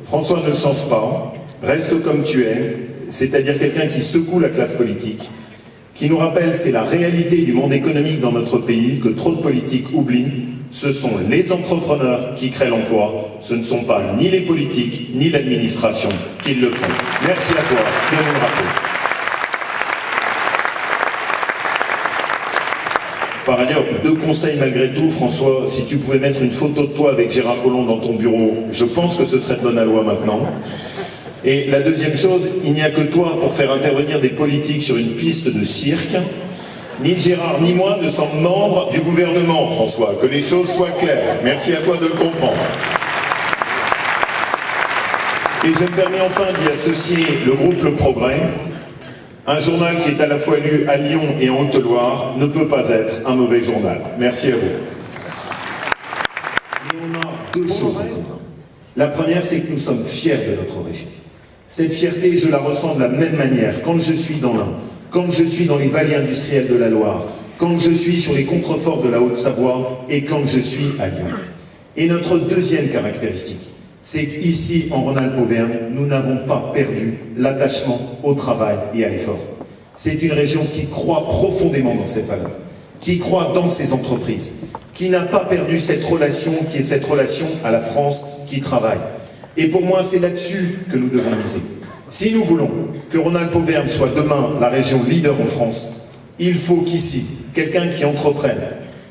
François ne change pas, reste comme tu es, c'est-à-dire quelqu'un qui secoue la classe politique, qui nous rappelle ce qu'est la réalité du monde économique dans notre pays, que trop de politiques oublient. Ce sont les entrepreneurs qui créent l'emploi, ce ne sont pas ni les politiques ni l'administration qui le font. Merci à toi de nous le rappeler. Par ailleurs, 2 conseils malgré tout, François, si tu pouvais mettre une photo de toi avec Gérard Collomb dans ton bureau, je pense que ce serait de bonne loi maintenant. Et la deuxième chose, il n'y a que toi pour faire intervenir des politiques sur une piste de cirque. Ni Gérard ni moi ne sommes membres du gouvernement, François, que les choses soient claires. Merci à toi de le comprendre. Et je me permets enfin d'y associer le groupe Le Progrès. Un journal qui est à la fois lu à Lyon et en Haute-Loire ne peut pas être un mauvais journal. Merci à vous. Et on a 2 choses en commun. La première, c'est que nous sommes fiers de notre région. Cette fierté, je la ressens de la même manière quand je suis dans l'Ain, quand je suis dans les vallées industrielles de la Loire, quand je suis sur les contreforts de la Haute-Savoie et quand je suis à Lyon. Et notre deuxième caractéristique, c'est qu'ici, en Rhône-Alpes-Auvergne, nous n'avons pas perdu l'attachement au travail et à l'effort. C'est une région qui croit profondément dans ses valeurs, qui croit dans ses entreprises, qui n'a pas perdu cette relation, qui est cette relation à la France qui travaille. Et pour moi, c'est là-dessus que nous devons miser. Si nous voulons que Rhône-Alpes-Auvergne soit demain la région leader en France, il faut qu'ici, quelqu'un qui entreprenne,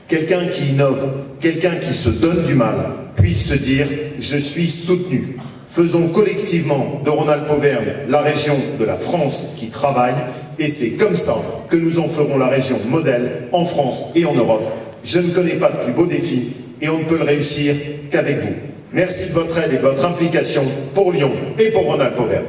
quelqu'un qui innove, quelqu'un qui se donne du mal, puisse se dire « je suis soutenu ». Faisons collectivement de Rhône-Alpes-Auvergne la région de la France qui travaille, et c'est comme ça que nous en ferons la région modèle en France et en Europe. Je ne connais pas de plus beau défi, et on ne peut le réussir qu'avec vous. Merci de votre aide et de votre implication pour Lyon et pour Rhône-Alpes-Auvergne.